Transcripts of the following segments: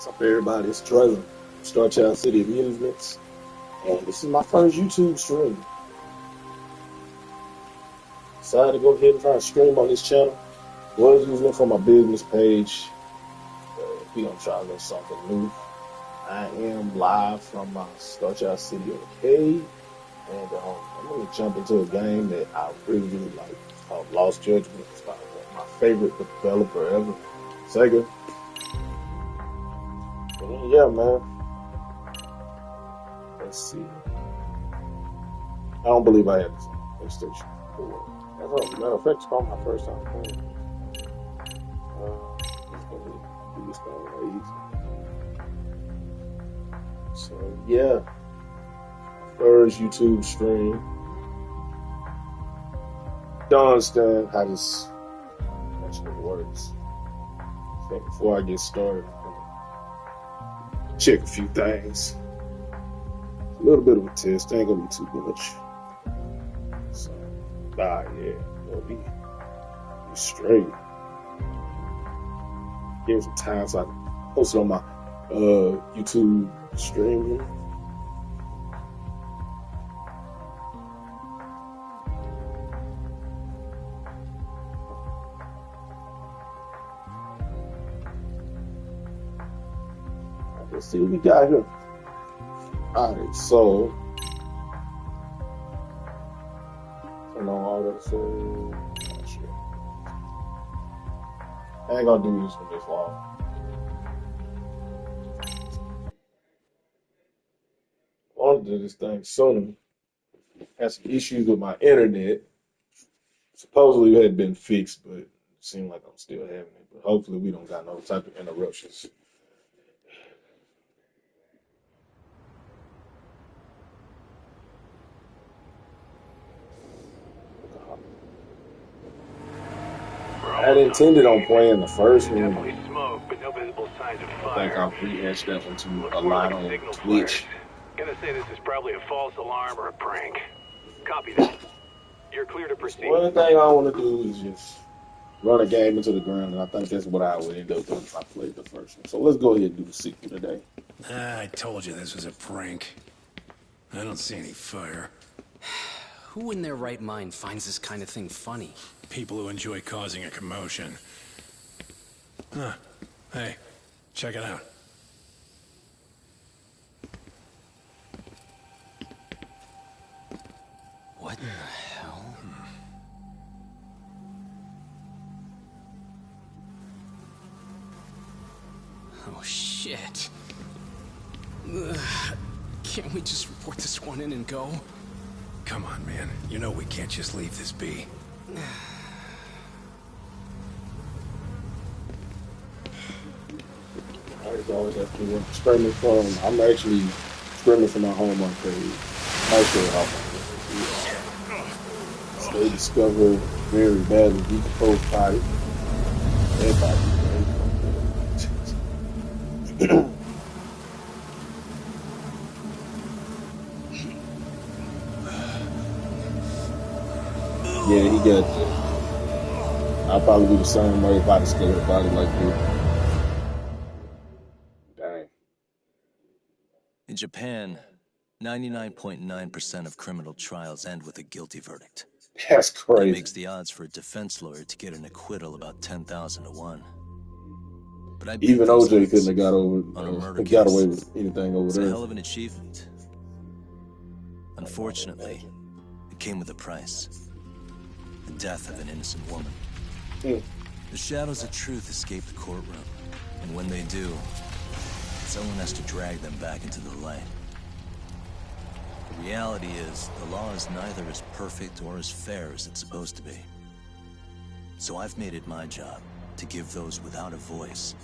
What's up, everybody? It's Trevor, Star Child City Amusements, and this is my first YouTube stream. Decided to go ahead and try to stream on this channel. Was using it for my business page. We gonna try a little something new. I am live from my Star Child City arcade, and I'm gonna jump into a game that I really, really like. It's called Lost Judgment. It's by my favorite developer ever, Sega. And yeah, man. Let's see. I don't believe I had this on PlayStation 4. As a matter of fact, it's probably my first time playing. Let's go ahead and do this thing easy. So yeah, first YouTube stream. Don't understand how this actually works. So before I get started, check a few things. A little bit of a test, ain't gonna be too much. So, yeah, it'll be straight. Give me some time so I can post it on my YouTube stream here. Let's see what we got here. Alright, so turn on all that, so not sure. I ain't gonna do this for this long. I wanted to do this thing sooner. Had some issues with my internet. Supposedly it had been fixed, but it seemed like I'm still having it. But hopefully we don't got no type of interruptions. I had intended on playing the first one. I think I've rehashed that one to a lot on Twitch. Gonna say this is probably a false alarm or a prank. Copy that. You're clear to proceed. One thing I want to do is just run a game into the ground, and I think that's what I would end up doing if I played the first one. So let's go ahead and do the sequel today. I told you this was a prank. I don't see any fire. Who in their right mind finds this kind of thing funny? People who enjoy causing a commotion. Huh. Hey, check it out. What the hell? Oh, shit. Ugh. Can't we just report this one in and go? Come on, man. You know we can't just leave this be. I always have to work streaming from. I'm actually streaming from my home arcade. I'll show you how they discover very badly decomposed body. Dead body. Yeah, he got that. I'll probably be the same way if I discovered a body like this. Dang. In Japan, 99.9% of criminal trials end with a guilty verdict. That's crazy. That makes the odds for a defense lawyer to get an acquittal about 10,000 to 1. But even OJ couldn't have got away with anything over there. It's a hell of an achievement. Unfortunately, it came with a price. The death of an innocent woman. The shadows of truth escape the courtroom, and when they do, someone has to drag them back into the light. The reality is, the law is neither as perfect or as fair as it's supposed to be. So I've made it my job to give those without a voice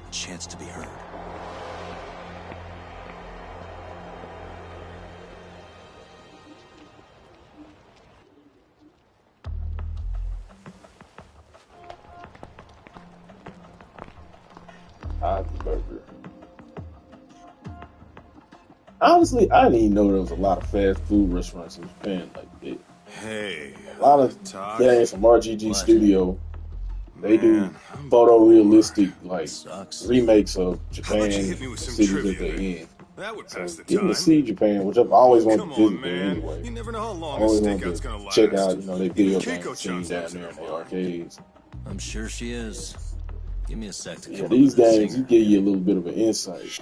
a chance to be heard. Honestly, I didn't even know there was a lot of fast food restaurants in Japan like that. Hey, A lot of games from RGG Studio They do Man, I'm photorealistic like Sucks. remakes of How about you Japan hit me with some cities at trivia the then? end. That would So pass the getting to time. see Japan, which I've always wanted Come to on, visit there man. anyway. You never know how I long always this wanted stakeout's to gonna last. check out, their Even video game Keiko-chan's scene down losing there her in the mind. arcades. I'm sure she is. Give me a sec to Yeah, come up these with a games, you zinger. give you a little bit of an insight.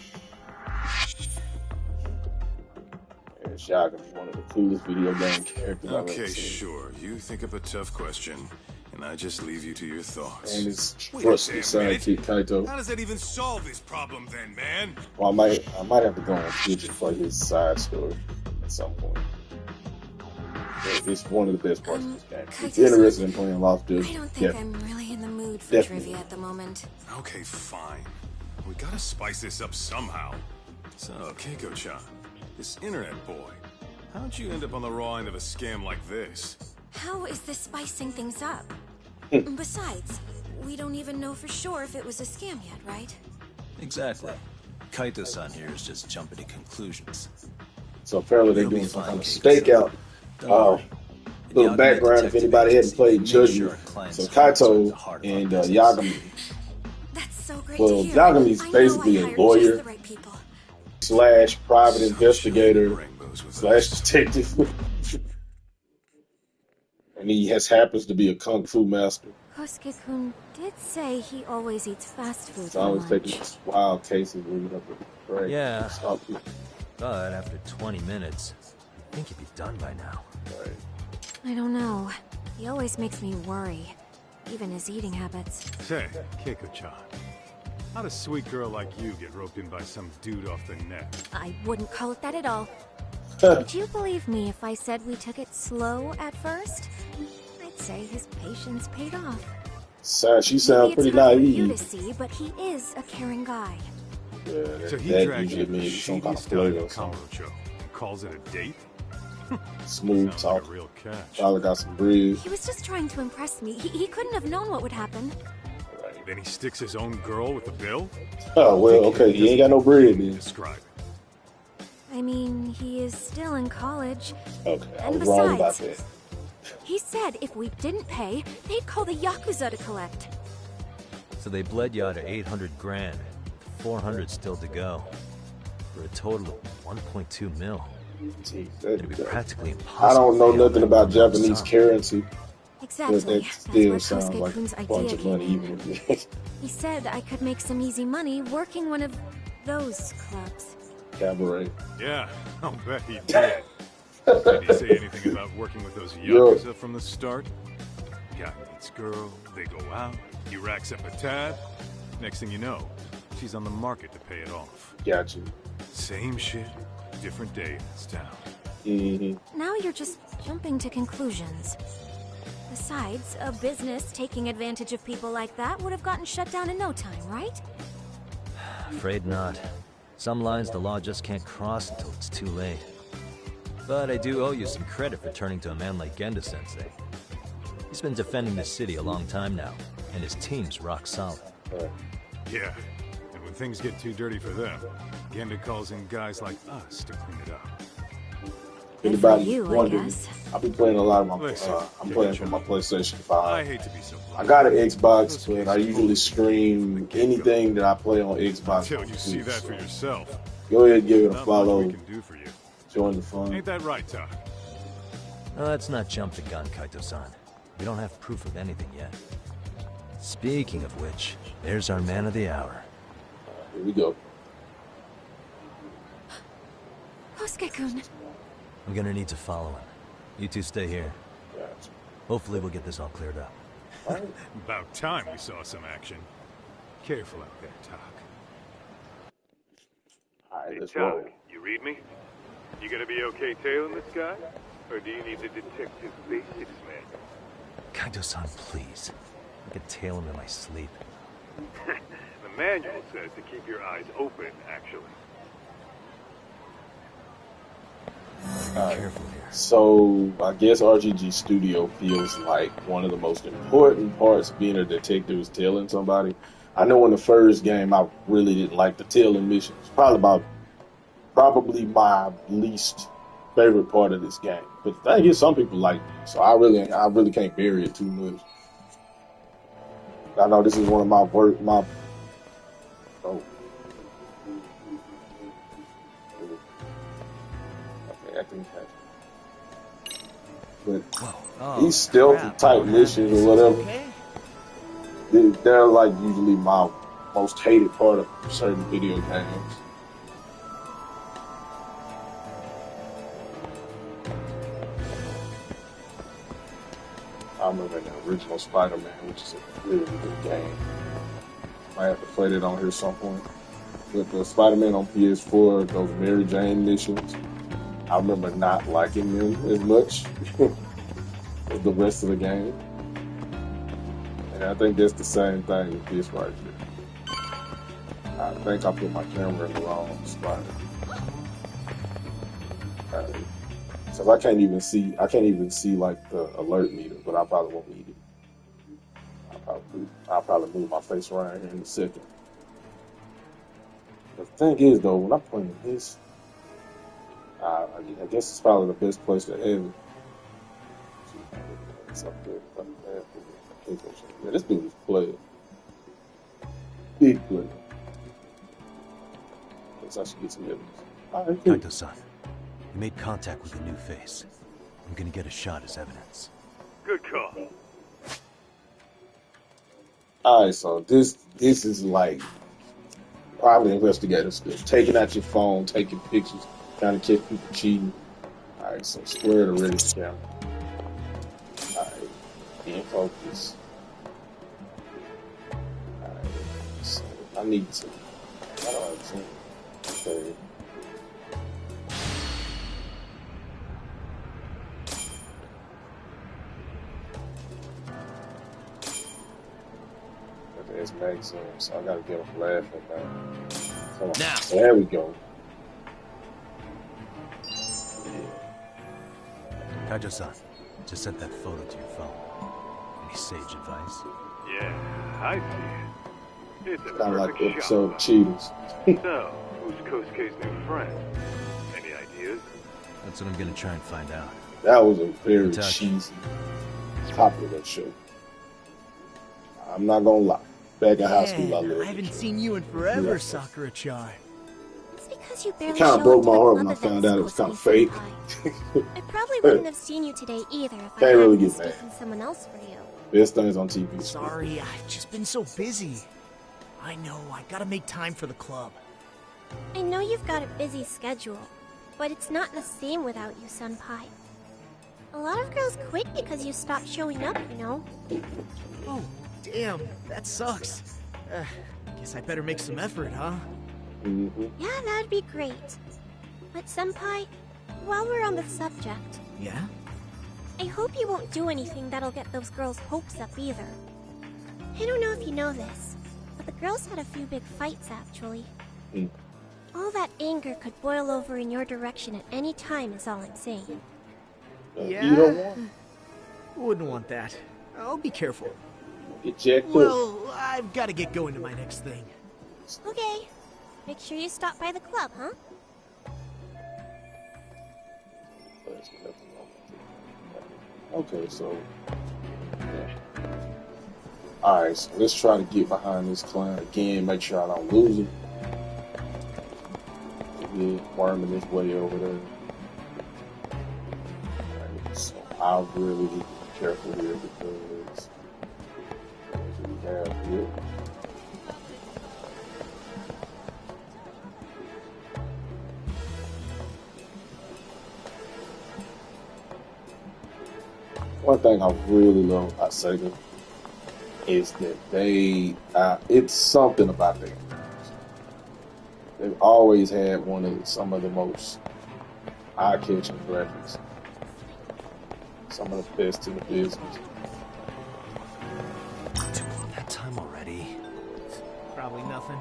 And Shaka is one of the coolest video game characters I've ever Okay, seen. sure. You think up a tough question, and I just leave you to your thoughts. And his Wait trusty a damn minute. sidekick Kaito. How does that even solve this problem then, man? Well, I might have to go and visit for his side story at some point. But it's one of the best parts of this game. If Kaito-san, you're interested in playing Lost Dude, I don't think I'm really in the mood for Definitely. trivia at the moment. Okay, fine. We gotta spice this up somehow. So, Keiko-chan, this internet boy, how'd you end up on the raw end of a scam like this? How is this spicing things up? Hmm. Besides, we don't even know for sure if it was a scam yet, right? Exactly. Kaito-san here is just jumping to conclusions. So apparently they're You'll be doing some fine, kind of Keiko-san. stakeout. Don't worry. The Little Yagami background if detective anybody hadn't agency played made Judgment. sure our clients' So hearts are at Kaito the heart of our and business. Yagami That's so great Well, to hear. Yagami's I know basically I a hired lawyer. just the right people. / private So investigator shiny rainbows with / us. detective. And he happens to be a kung fu master. Kosuke-kun did say he always eats fast food He's for always lunch. taking these wild cases where you have to break. Yeah. Stop people. But after 20 minutes, I think he'd be done by now. Right. I don't know. He always makes me worry. Even his eating habits. Say, Keiko-chan, how'd a sweet girl like you get roped in by some dude off the net? I wouldn't call it that at all. Would you believe me if I said we took it slow at first? I'd say his patience paid off. So she sounds Maybe pretty it's hard for you to naive. see, but he is a caring guy. Yeah, So he that dragged usually you to the means some kind of shady flavor style or something. Kamurocho and calls it a date? Smooth Sounds like talk. a real catch. Probably got some bread. He was just trying to impress me. He couldn't have known what would happen. Right. Then he sticks his own girl with the bill? Oh, well, okay. He ain't got no bread then. Describe it. I mean, he is still in college. Okay, I And was wrong about besides- that. He said if we didn't pay, they'd call the Yakuza to collect. So they bled you out of 800 grand, 400 still to go, for a total of 1.2 mil. Jeez, It'd be that, practically I impossible. don't know to fail nothing that about one lump Japanese sum. currency, Exactly. but that That's still where sounds like Kosuke-kun's a idea bunch of came money, in. even if He said I could make some easy money working one of those clubs. cabaret. Yeah, I'll bet he did. Did he say anything about working with those Yo. Yakuza from the start? Guy meets girl, they go out, he racks up a tab. Next thing you know, she's on the market to pay it off. Got you. Same shit, different day in this town. Mm-hmm. Now you're just jumping to conclusions. Besides, a business taking advantage of people like that would have gotten shut down in no time, right? Afraid not. Some lines the law just can't cross until it's too late. But I do owe you some credit for turning to a man like Genda-sensei. He's been defending this city a long time now, and his team's rock solid. Yeah, and when things get too dirty for them, Genda calls in guys like us to clean it up. Good for Anybody you, I wondering? guess. I've been playing a lot of my. Listen, I'm playing for my PlayStation I 5. hate to be so I blunt. got an Xbox, but I usually stream anything that I play on Xbox. Until you see Twitch, that so for yourself. Go ahead and give it a Not much follow. we can do for you. Join the fun. Ain't that right, Doc? Now, let's not jump the gun, Kaito-san. We don't have proof of anything yet. Speaking of which, there's our man of the hour. Here we go. Kosuke-kun. I'm gonna need to follow him. You two stay here. Gotcha. Hopefully we'll get this all cleared up. About time we saw some action. Careful out there, Doc. All right, Hey, let's Doc, roll. you read me? You gonna be okay tailing this guy? Or do you need the detective basics, man? Kaito-san, please. I could tail him in my sleep. The manual says to keep your eyes open, actually. Alright. Careful here. So I guess RGG Studio feels like one of the most important parts of being a detective is tailing somebody. I know in the first game I really didn't like the tailing mission. It's probably my least favorite part of this game. But the thing is, some people like it, so I really can't bury it too much. I know this is one of my work. Oh, okay, I think that. But these stealth type missions or whatever, they're like usually my most hated part of certain video games. I remember the original Spider-Man, which is a really good game. I have to play it on here some point. But the Spider-Man on PS4, those Mary Jane missions, I remember not liking them as much as the rest of the game. And I think that's the same thing with this right here. I think I put my camera in the wrong spot. So I can't even see like the alert meter, but I probably won't need it. I'll probably move my face around here in a second. The thing is though, when I'm playing this, I guess it's probably the best place to have it. It's up there. Yeah, this dude is playing. Big player. Guess I should get some evidence. Alright, cool. Kaito-san, you made contact with a new face. I'm gonna get a shot as evidence. Good call. Alright, so this is like probably investigative stuff. Taking out your phone, taking pictures, trying to catch people cheating. Alright, so square the ready camera. Alright, in focus. Alright, so I need to. How do I zoom? Okay. It's max zoom, so I gotta get him laughing now. Come on. Now. There we go. Kaito-san, just sent that photo to your phone. Any sage advice? Yeah, I see it. It's a Kind of like perfect episode of shot. Cheaters. So, who's Kosuke's new friend? Any ideas? That's what I'm gonna try and find out. That was a very Good touch. cheesy, popular show. I'm not gonna lie. Back in high school, I loved I haven't it. seen you in forever, Sakura-chan. It's because you barely It kind show of broke up my to the heart when club I found events, out it was kind of Kosuke fake. Senpai. I probably wouldn't have seen you today either if I Can't really hadn't get mad. mistaken someone else for you. Best things on TV. Sorry, I've just been so busy. I know, I gotta make time for the club. I know you've got a busy schedule, but it's not the same without you, Senpai. A lot of girls quit because you stopped showing up, you know? Oh, damn, that sucks. Guess I better make some effort, huh? Mm-hmm. Yeah, that'd be great. But Senpai, while we're on the subject, Yeah? I hope you won't do anything that'll get those girls' hopes up either. I don't know if you know this, but the girls had a few big fights actually. Mm. All that anger could boil over in your direction at any time is all I'm saying. Yeah? You don't want Wouldn't want that. I'll be careful. to get jacked up. Well, I've gotta get going to my next thing. Okay. Make sure you stop by the club, huh? Okay, so yeah. Alright, so let's try to get behind this clown again, make sure I don't lose him. Yeah, worming his way over there. Alright, so I really need to be careful here because we have here. One thing I really love about Sega is that it's something about them. They've always had some of the most eye-catching graphics. Some of the best in the business. Dude, that time already? Probably nothing.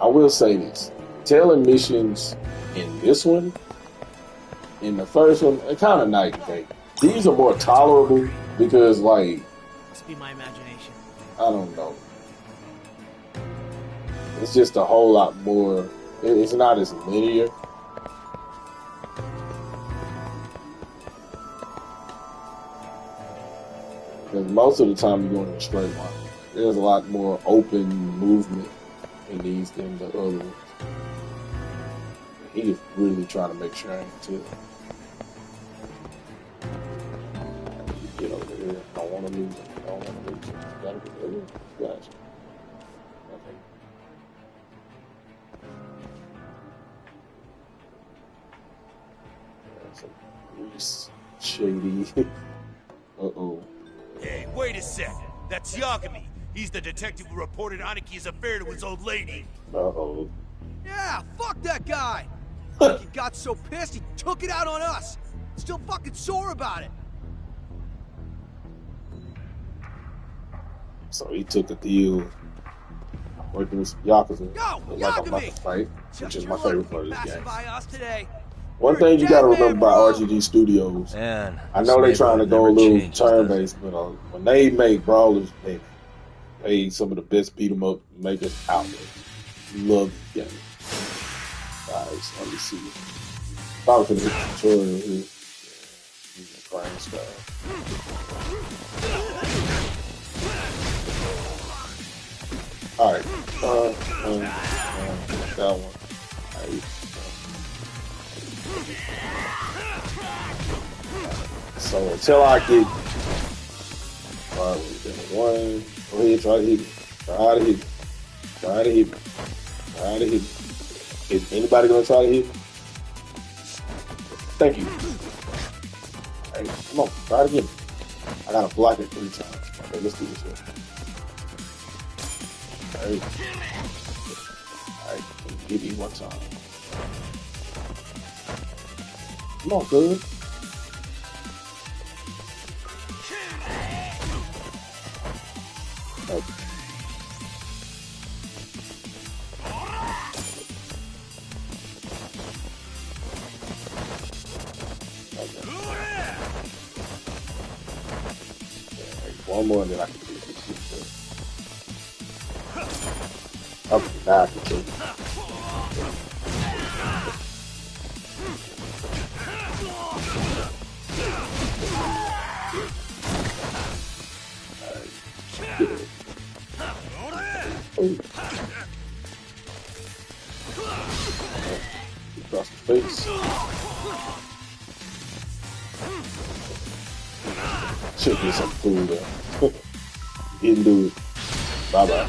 I will say this. Tailing missions in this one, in the first one, they're kind of night and day. These are more tolerable because, like, Must be my imagination. I don't know. It's just a whole lot more. It's not as linear. Because most of the time you're going in a straight line. There's a lot more open movement in these than the other ones. He is really trying to make sure I ain't too. Get over here. I don't want to lose it. I don't want to lose it. Gotta get over here. Gotcha. Okay. That's a Reese shady. Uh-oh. Hey, wait a sec. That's Yagami. He's the detective who reported Aniki's affair to his old lady. Uh-oh. Yeah, fuck that guy. Aniki got so pissed he took it out on us. Still fucking sore about it. So he took a deal working with some Yakuza. Yo, Like I'm about to Yagami! fight, which is my favorite part of this game. By us today. One thing you gotta remember about RGG Studios, Man, I know they're trying to go a little changes, turn-based, but when they make brawlers, they pay some of the best beat 'em up makers out there. Love the game. Alright, so let me see. Probably could hit the tutorial here. Yeah, using crane style. Alright, that one. Alright. So until I get, alright, one, go ahead, try to hit me. Try to hit me. Try to hit me. Try to hit me. Is anybody gonna try to hit me? Thank you. Alright, come on, try to hit me. I gotta block it 3 times. Okay, let's do this here. Alright. Alright, give me 1 time. Come on, good. Okay. One more and then I can do it. Okay, now I can kill you. Across the face. Should get some food there. Didn't do it. Bye bye.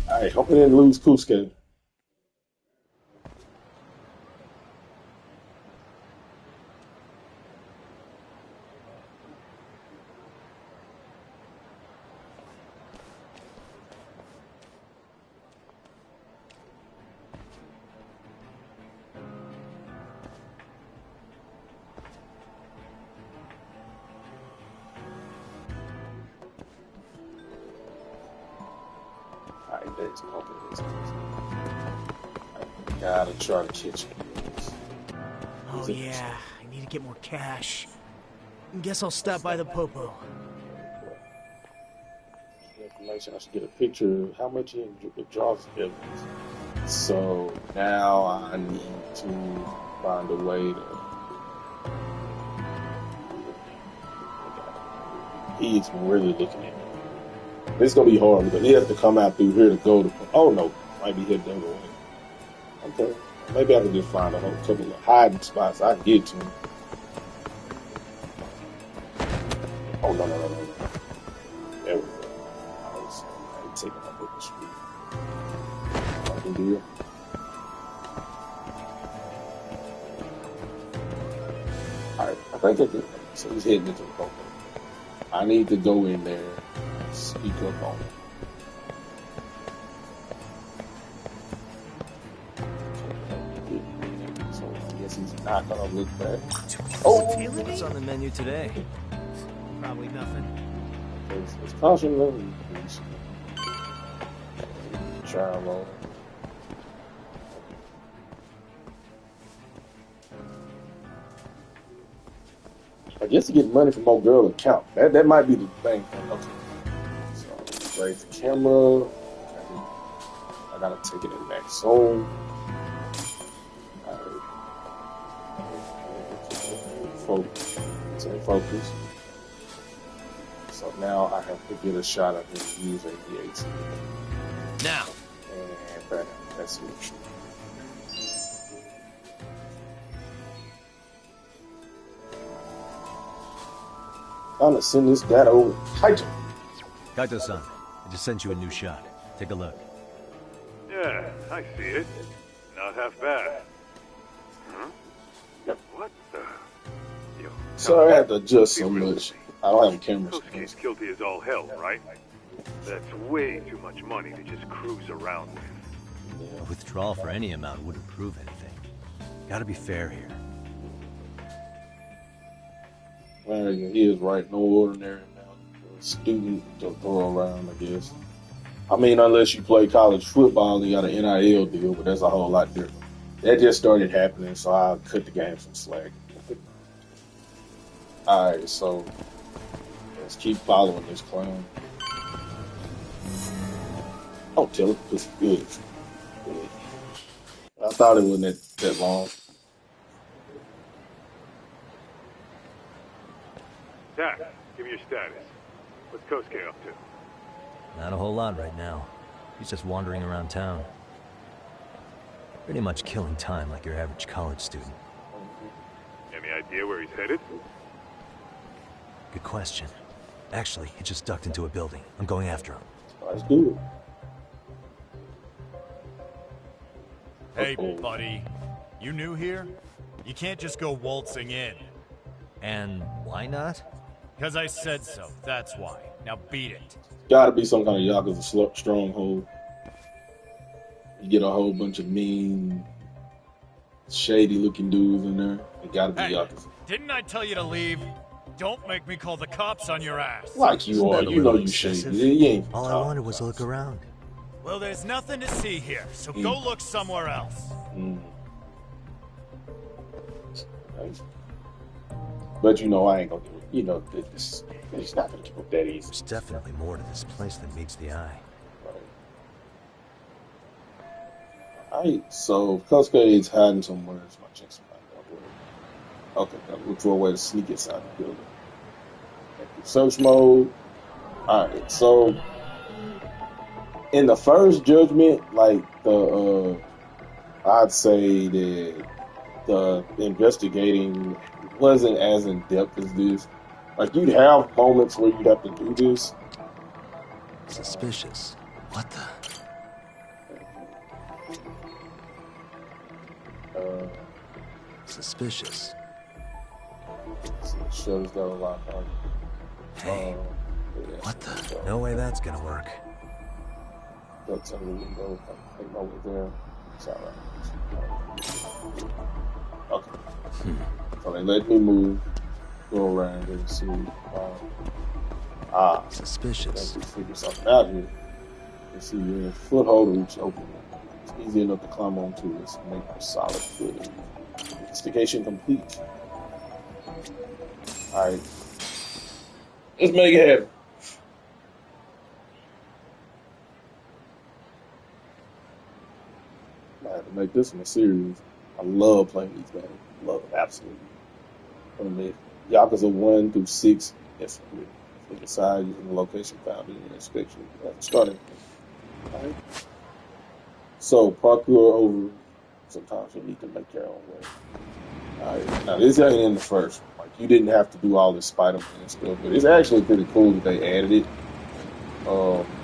Alright, hope I didn't lose Kusuke. I gotta try to catch him. Oh yeah, I need to get more cash. Guess I'll stop by the Popo. Information. I should get a picture of how much he draws evidence. So now I need to find a way to. He's really looking at me. It's gonna be hard because he has to come out through here to go to. Oh no, might be headed the other way. Okay, maybe I can just find a couple of hiding spots I can get to. Oh no. There we go. I ain't taking up with the street. I can do it. Alright, I think I did. So he's heading into the Popo. I need to go in there and speak up on it. So I guess he's not gonna look back. Oh, what's on the menu today? Probably nothing. It's caution level. Try roll. I guess you get money from old girl account. That might be the thing. Okay. So raise the camera. I gotta take it in next zone. focus. Stay focused. So now I have to get a shot of him using the AT. Now. And bam, that's it. I'm gonna send this data over. Kaito-san, I just sent you a new shot. Take a look. Yeah, I see it. Not half bad. Huh? What the? Yo, Sorry I had to adjust so much. I don't have cameras. Kosuke's guilty as all hell, right? That's way too much money to just cruise around with. A withdrawal for any amount wouldn't prove anything. Gotta be fair here. Well, he is right. No ordinary student to throw around, I guess. I mean, unless you play college football, you got an NIL deal, but that's a whole lot different. That just started happening, so I cut the game some slack. Alright, so let's keep following this clown. Don't tell it, it's good. I thought it wasn't that long. Dad, give me your status. What's Kosuke up to? Not a whole lot right now. He's just wandering around town. Pretty much killing time like your average college student. Any idea where he's headed? Good question. Actually, he just ducked into a building. I'm going after him. Let's do it. Hey, buddy. You new here? You can't just go waltzing in. And why not? Because I said so, that's why. Now beat it. Gotta be some kind of Yakuza stronghold. You get a whole bunch of mean, shady-looking dudes in there. It gotta be Yakuza. Didn't I tell you to leave? Don't make me call the cops on your ass. Like you are, you know you shady. You ain't all I wanted was to look around. Well, there's nothing to see here, so go look somewhere else. But you know I ain't gonna do it. You know, it's not gonna keep up that easy. There's definitely more to this place than meets the eye. Alright, so Kosuke is hiding somewhere. It's my check somebody. Okay, gotta look for a way to sneak inside the building. Search mode. Alright, so in the first Judgment, like I'd say that the investigating wasn't as in depth as this. Like you'd have moments where you'd have to do this. Suspicious. What the? Suspicious. Shutter's got a lock on. Hey, what the? No way that's gonna work. That's under the window. I'm over there. It's alright. Okay. So they let me move, go around and see. Suspicious. Let's figure something out here. You see, you're in a foothold reach open. It's easy enough to climb onto. Let's make a solid footing. Investigation complete. Alright. Let's make it happen. I have to make this one a series. I love playing these games. Love it, absolutely. From the Yakuza 1 through 6, yes, we decide using the location found in the inspection. Starting. Alright. So, parkour over. Sometimes you need to make your own way. Alright, now this ain't in the first one. Like, you didn't have to do all this Spider-Man stuff, but it's actually pretty cool that they added it. Okay.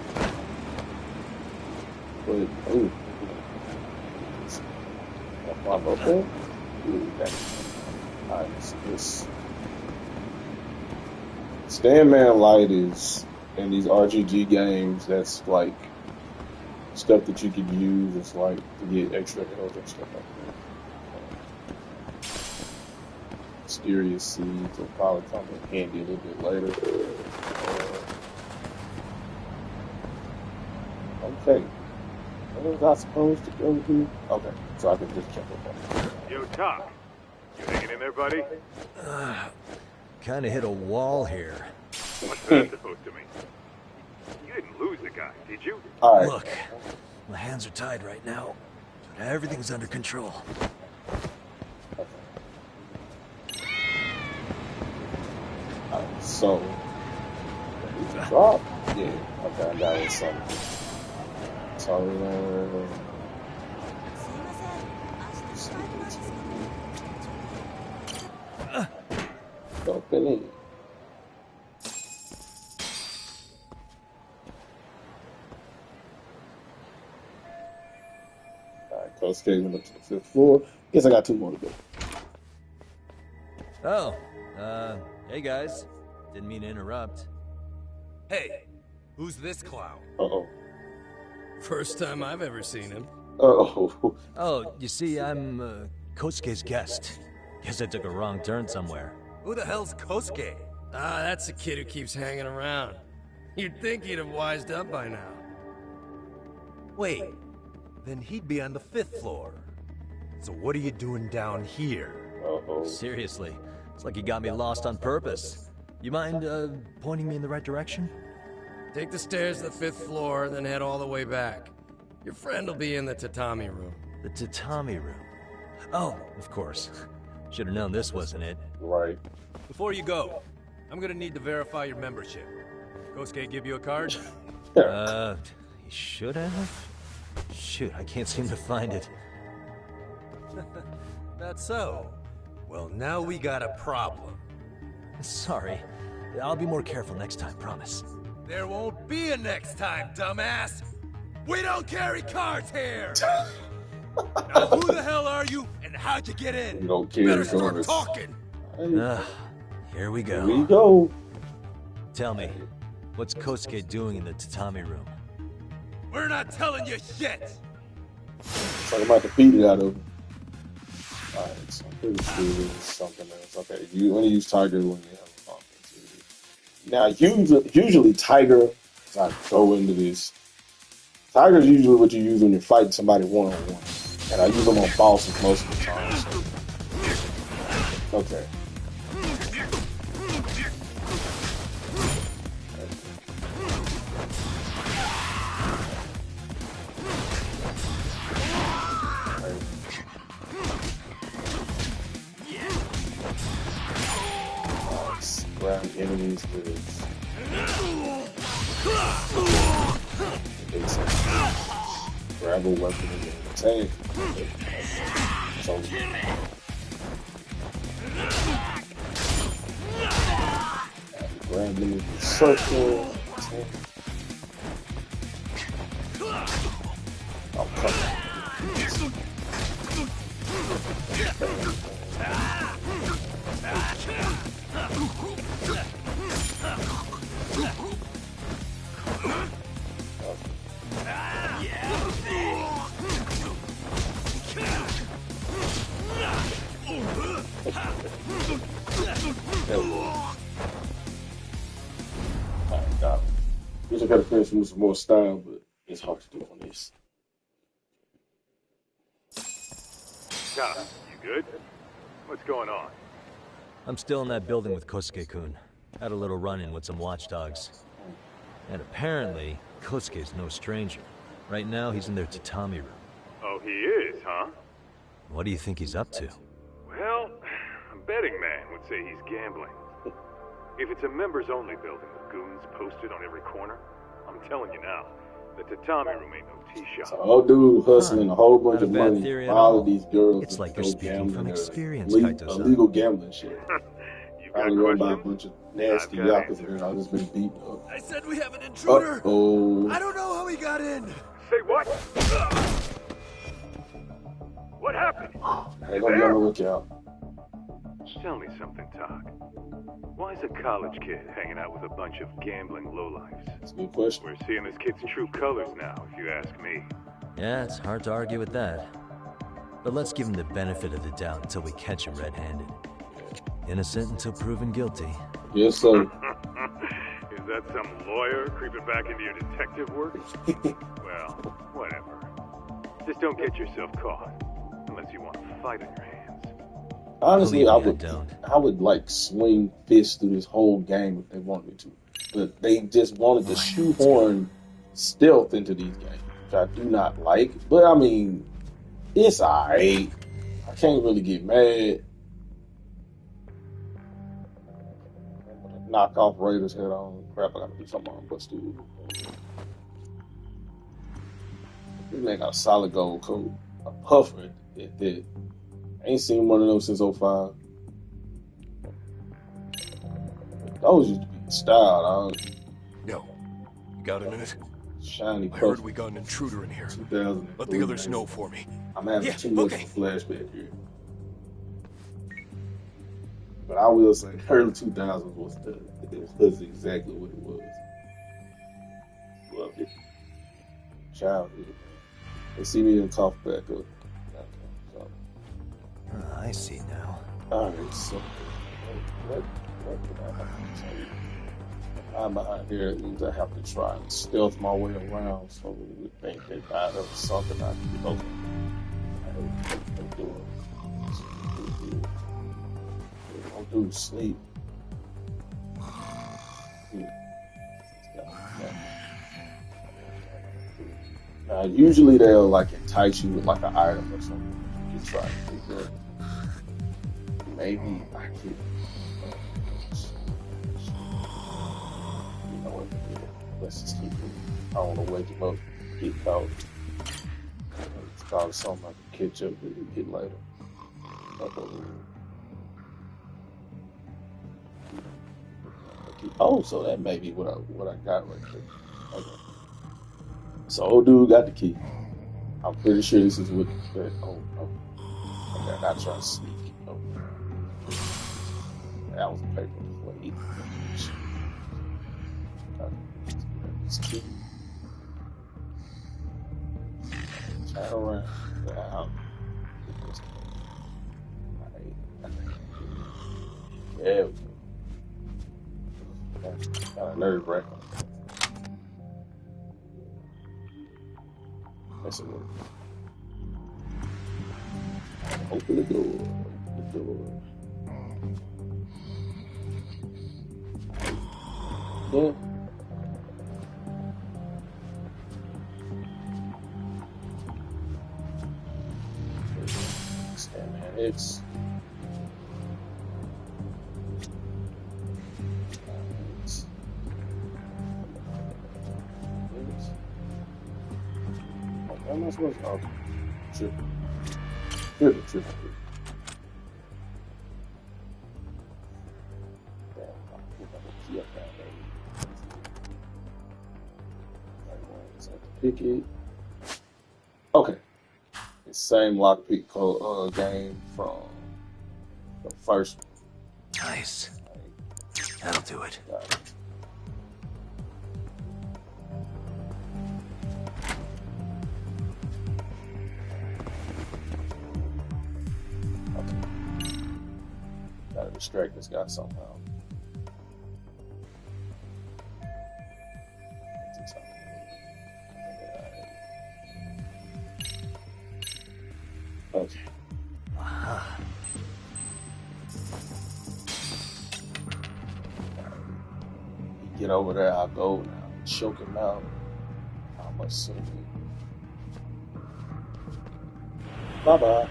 Alright, so this Stand-Man Light is in these RPG games, that's like stuff that you can use. It's like to get extra health and stuff like that. Mysterious seeds will probably come in handy a little bit later. Okay. Where was I supposed to go to? Okay, so I can just check it. Yo, Doc. You hanging in there, buddy? Kinda hit a wall here. What's that supposed to mean? You didn't lose the guy, did you? Alright. Look, my hands are tied right now, but everything's under control. So, drop? Yeah, okay, I got it. Something. Toner. Open it. Alright, Kosuke went up to the 5th floor. Guess I got 2 more to go. Oh, hey guys. Didn't mean to interrupt. Hey, who's this clown? Uh-oh. First time I've ever seen him. Uh-oh. Oh, you see, I'm, Kosuke's guest. Guess I took a wrong turn somewhere. Who the hell's Kosuke? Ah, that's the kid who keeps hanging around. You'd think he'd have wised up by now. Wait, then he'd be on the 5th floor. So what are you doing down here? Uh-oh. Seriously, it's like you got me lost on purpose. You mind, pointing me in the right direction? Take the stairs to the 5th floor, then head all the way back. Your friend will be in the tatami room. The tatami room. Oh, of course. Should have known this wasn't it. Right. Before you go, I'm gonna need to verify your membership. Kosuke give you a card? He should have? Shoot, I can't seem to find it. That's so. Well, now we got a problem. Sorry. I'll be more careful next time, promise. There won't be a next time, dumbass! We don't carry cards here! Now who the hell are you, and how'd you get in? We don't carry Better start cards. talking! Here we go. Here we go. Tell me, what's Kosuke doing in the tatami room? We're not telling you shit! So I'm about to beat it out of him. Alright, so I'm pretty sure it's something else. Okay, you only use Tiger when you have a offense. Now, usually Tiger, as I go into this, Tiger is usually what you use when you're fighting somebody one-on-one. And I use them on bosses most of the time. So. Okay. Grab enemies with grab a weapon and attack. So grab enemies with circle. Attack. Oh, come on. Alright, got it. Wish I could have finished with some more style, but it's hard to do on this. Tom, you good? What's going on? I'm still in that building with Kosuke-kun. Had a little run-in with some watchdogs. And apparently, Kosuke's no stranger. Right now, he's in their tatami room. Oh, he is, huh? What do you think he's up to? Well, a betting man would say he's gambling. If it's a members-only building with goons posted on every corner, I'm telling you now, the tatami room ain't no tea shop. So old dude hustling a whole bunch of Not a bad money theory for at all all. of these girls. It's like go you're speaking gambling from or experience, Kaito-san. illegal gambling shit. You got Probably run by a questions? bunch of nasty I've got yakuza and all this been beaten up. I said we have an intruder! Uh-oh. I don't know how he got in! Say what? What happened? They're gonna be on the lookout. Tell me something, Talk. Why is a college kid hanging out with a bunch of gambling lowlifes? That's a good question. We're seeing this kid's true colors now, if you ask me. Yeah, it's hard to argue with that. But let's give him the benefit of the doubt until we catch him red-handed. Innocent until proven guilty. Yes, sir. Is that some lawyer creeping back into your detective work? Well, whatever. Just don't get yourself caught. Unless you want a fight on your hands. Honestly, Believe me, I would like swing fists through this whole game if they wanted me to. But they just wanted to shoehorn stealth into these games, which I do not like. But I mean, it's alright. I can't really get mad. knock off Raiders head on. Crap, I gotta do something on Bust Dude. This man got a solid gold coat. A puffer at that. I ain't seen one of them since '05. Those used to be the style, dog. Yo, you got a minute? Shiny I puff. heard we got an intruder in here. 2003. Let the others know for me. I'm having too much of a flashback here. But I will say, early 2000s was exactly what it was. Loved it. Childhood. They see me and cough back up. So. I see now. Alright, so what did I have to tell you? I'm behind here, it means I have to try and stealth my way around so we would think that I have something I can do. Okay. I'm doing. Don't do sleep. Now, usually they'll like entice you with like an item or something. You try to figure it. Maybe I could. You know what? Let's just keep it. I don't want to wake him up. Get caught. It's probably something I can catch up with and get later. Oh, so that may be what I got right there. Okay. So old dude got the key. I'm pretty sure this is what. Oh, okay, I'm not trying to sneak. Oh. That was a paper. Wait. It's key. Turn around. Yeah. Got a nerve wracking. That's a word. Open the door. Open the door. Yeah. Stand man, it's. I'm not supposed to. Okay. Tripping. Pick it. Okay. It's same lockpick game from the first one. Nice. That'll do it. Got it. Gotta distract this guy somehow. Okay. Aha. Get over there, I'll go now. Choke him out. How much sooner? Bye-bye.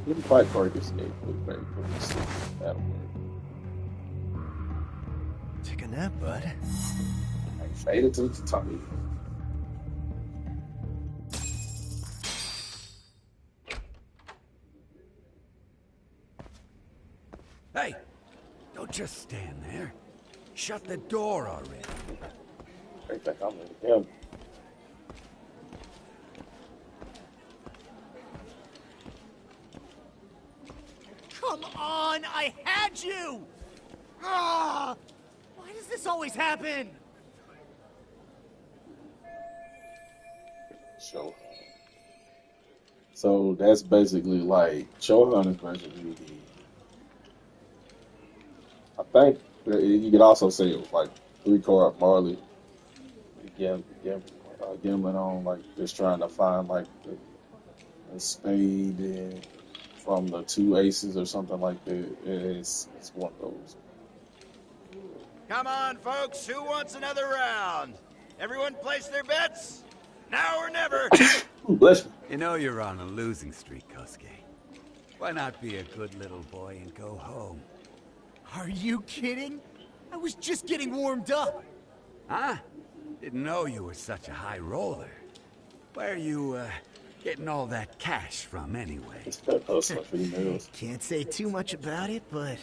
Didn't quite break his neck, but very put him to sleep. That'll work. Take a nap, bud. I faded to the tummy. Hey! Don't just stand there. Shut the door already. They think I'm in him. Come on! I had you! Ah! Why does this always happen? Sure. So that's basically like Chohan is basically the. I think you could also say it was like 3-card Marley, gambling on like just trying to find like the spade and from the 2 aces or something like that. It's one of those. Come on, folks. Who wants another round? Everyone place their bets? Now or never. Bless me. You know you're on a losing streak, Kosuke. Why not be a good little boy and go home? Are you kidding? I was just getting warmed up. Huh? Didn't know you were such a high roller. Where are you, getting all that cash from, anyway? Can't say too much about it, but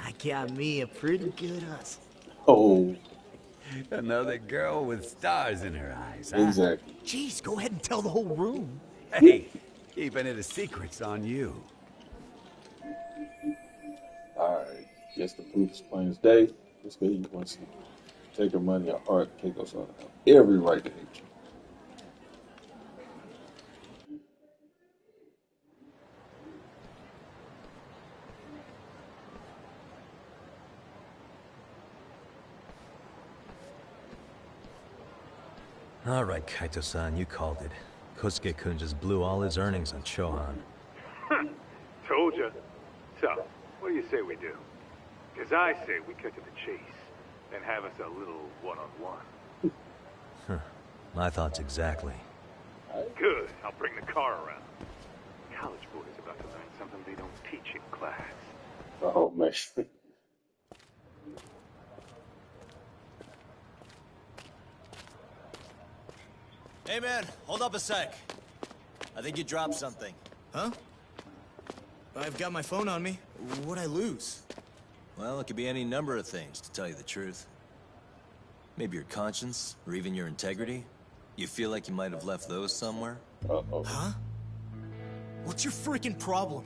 I got me a pretty good hustle. Oh. Another girl with stars in her eyes, huh? Exactly. Jeez, go ahead and tell the whole room. Hey, keeping it a secret's on you. Alright. Guess the proof is plain as day. This lady wants to take her money or heart. Keiko's gonna have every right to hate you. All right, Kaito-san, you called it. Kosuke-kun just blew all his earnings on Chohan. Told ya. So, what do you say we do? Because I say we cut to the chase, and have us a little one-on-one. Huh. My thoughts exactly. Good. I'll bring the car around. College boys about to learn something they don't teach in class. Oh, man. Hey man, hold up a sec. I think you dropped something. Huh? I've got my phone on me. What'd I lose? Well, it could be any number of things, to tell you the truth. Maybe your conscience, or even your integrity. You feel like you might have left those somewhere? Uh-oh. Huh? What's your freaking problem?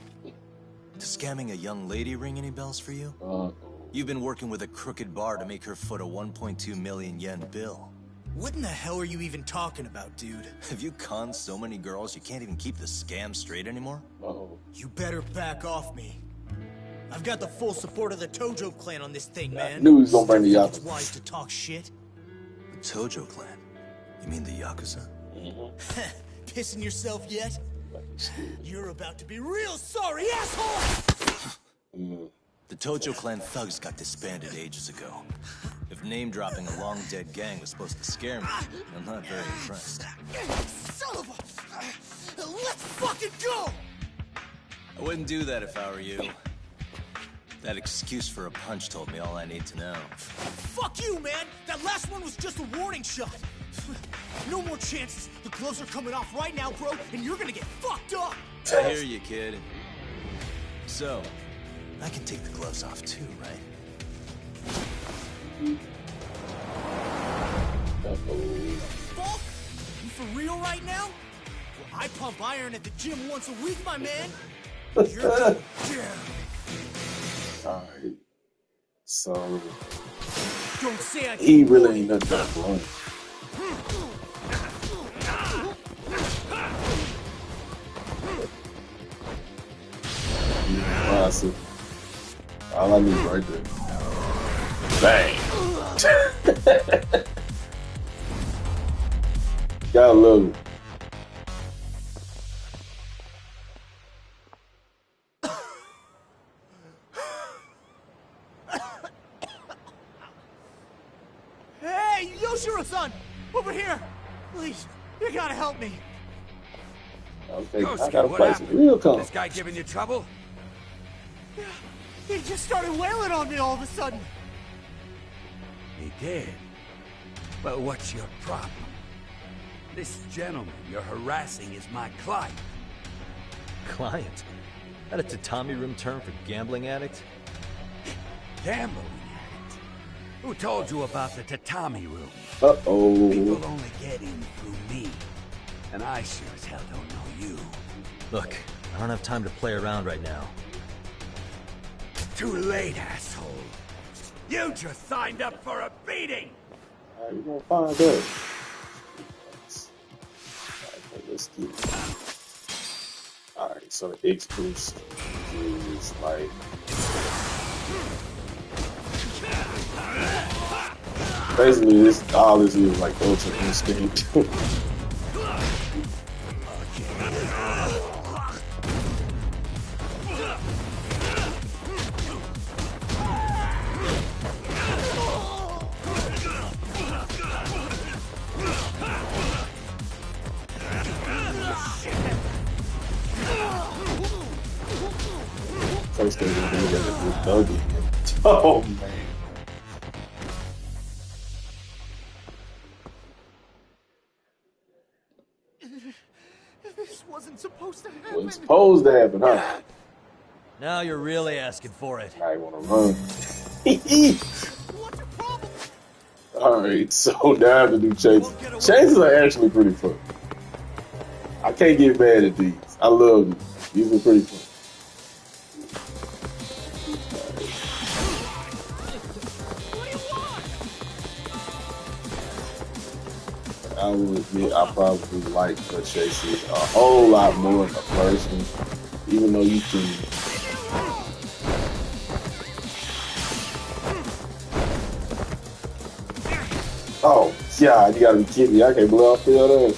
Does scamming a young lady ring any bells for you? Uh-oh. You've been working with a crooked bar to make her foot a 1.2 million yen bill. What in the hell are you even talking about, dude? Have you conned so many girls you can't even keep the scam straight anymore? Uh-oh. You better back off me. I've got the full support of the Tojo clan on this thing, man. I knew he was gonna bring the It's Yakuza. wise to talk shit. The Tojo clan? You mean the Yakuza? Pissing yourself yet? You're about to be real sorry, asshole! The Tojo clan thugs got disbanded ages ago. If name-dropping a long-dead gang was supposed to scare me, I'm not very impressed. Son of a... Let's fucking go! I wouldn't do that if I were you. That excuse for a punch told me all I need to know. Fuck you, man! That last one was just a warning shot! No more chances. The gloves are coming off right now, bro, and you're gonna get fucked up! I hear you, kid. So, I can take the gloves off too, right? Falk? You for real right now? Well, I pump iron at the gym once a week, my man. You're going down. Alright. So Don't say I he really ain't nothing but one. Awesome. All I need right there. Bang. Gotta love it. Hey, Yoshiro-san! Over here! Please, you gotta help me. Okay, I Kosuke, gotta what fight some happened? real calm. This guy giving you trouble? He just started wailing on me all of a sudden. He did. Well, what's your problem? This gentleman you're harassing is my client. Client? That a tatami room term for gambling addict? Gambling addict. Who told you about the tatami room? Uh-oh. People only get in through me. And I sure as hell don't know you. Look, I don't have time to play around right now. Too late, asshole. You just signed up for a beating! Alright, we're gonna find out. Alright, let's get it. Alright, so the X boost is like basically this all this is like ultra instinct. First thing we do is this doggy. Oh man. This wasn't supposed to happen. Wasn't supposed to happen, huh? Now you're really asking for it. I want to run. Alright, so now I have to do chases. Chases are actually pretty fun. I can't get mad at these. I love these. These are pretty fun. I will admit I probably like the chases a whole lot more than the first one, even though you can. Oh God, you gotta be kidding me! I can't believe I feel that.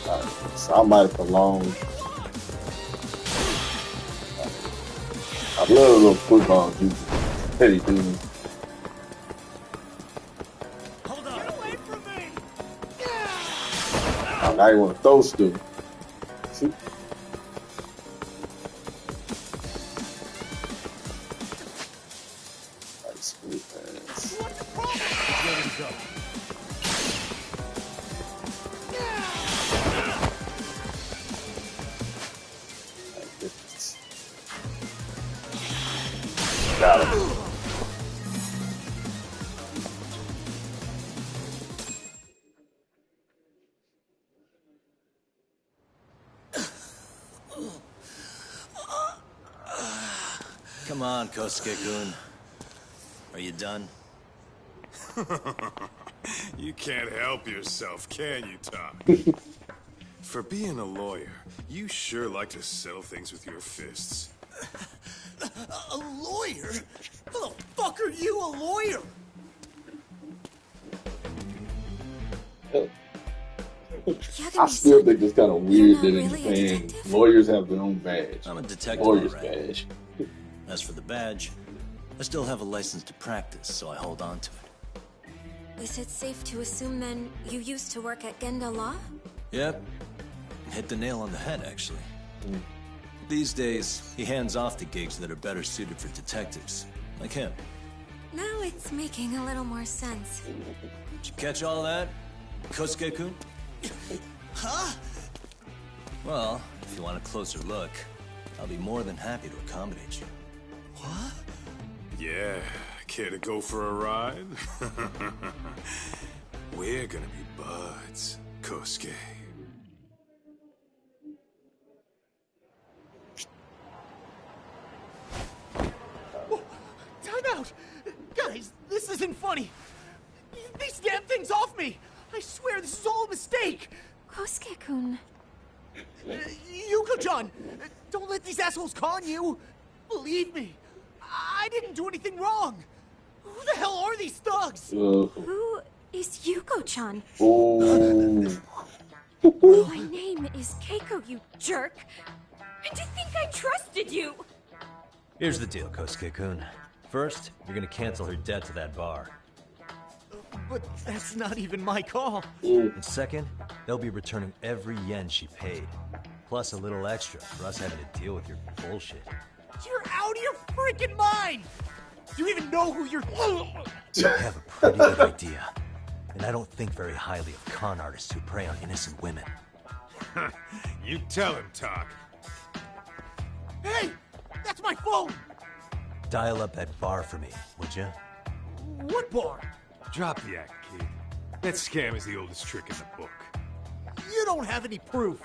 Alright, so I might have prolonged. I love a little football juice. Petty dude. Hold on. Get away from me! Oh, now you want to throw stuff. See? Nice split pass. What's the problem? Ready to go. Got him. Come on, Kosuke-kun. Are you done? You can't help yourself, can you, Tom? For being a lawyer, you sure like to settle things with your fists. A lawyer? How the fuck are you a lawyer? I still think it's kind of weird that in Japan, lawyers have their own badge. I'm a detective, Lawyer's all right. badge. As for the badge, I still have a license to practice, so I hold on to it. Is it safe to assume then you used to work at Genda Law? Yep. Hit the nail on the head, actually. These days, he hands off to gigs that are better suited for detectives, like him. Now it's making a little more sense. Did you catch all that, Kosuke-kun? Huh? Well, if you want a closer look, I'll be more than happy to accommodate you. What? Yeah, care to go for a ride? We're gonna be buds, Kosuke. Time out! Guys, this isn't funny. These damn things off me! I swear this is all a mistake! Kosuke-kun. Yuko-chan! Don't let these assholes con you! Believe me, I didn't do anything wrong! Who the hell are these thugs? Who is Yuko-chan? Oh. My name is Keiko, you jerk! And to think I trusted you! Here's the deal, Kosuke-kun. First, you're gonna cancel her debt to that bar. But that's not even my call. And second, they'll be returning every yen she paid. Plus a little extra for us having to deal with your bullshit. You're out of your freaking mind! Do you even know who you're... I have a pretty good idea. And I don't think very highly of con artists who prey on innocent women. You tell him, Talk. Hey! That's my phone! Dial up that bar for me, would you? What bar? Drop the act, kid. That scam is the oldest trick in the book. You don't have any proof.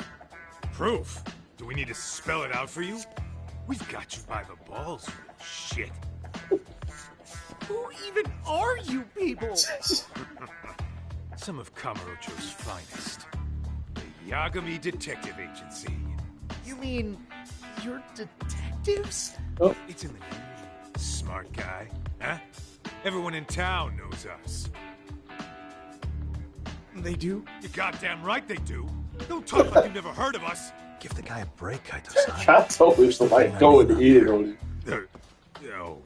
Proof? Do we need to spell it out for you? We've got you by the balls, you shit. Who even are you people? Some of Kamurocho's finest. The Yagami Detective Agency. You mean you're detectives? Oh. It's in the name. Smart guy, huh? Everyone in town knows us. They do? You're goddamn right they do. Don't talk like you've never heard of us. Give the guy a break, Kaito-san. Kaito is like going in on it. Oh.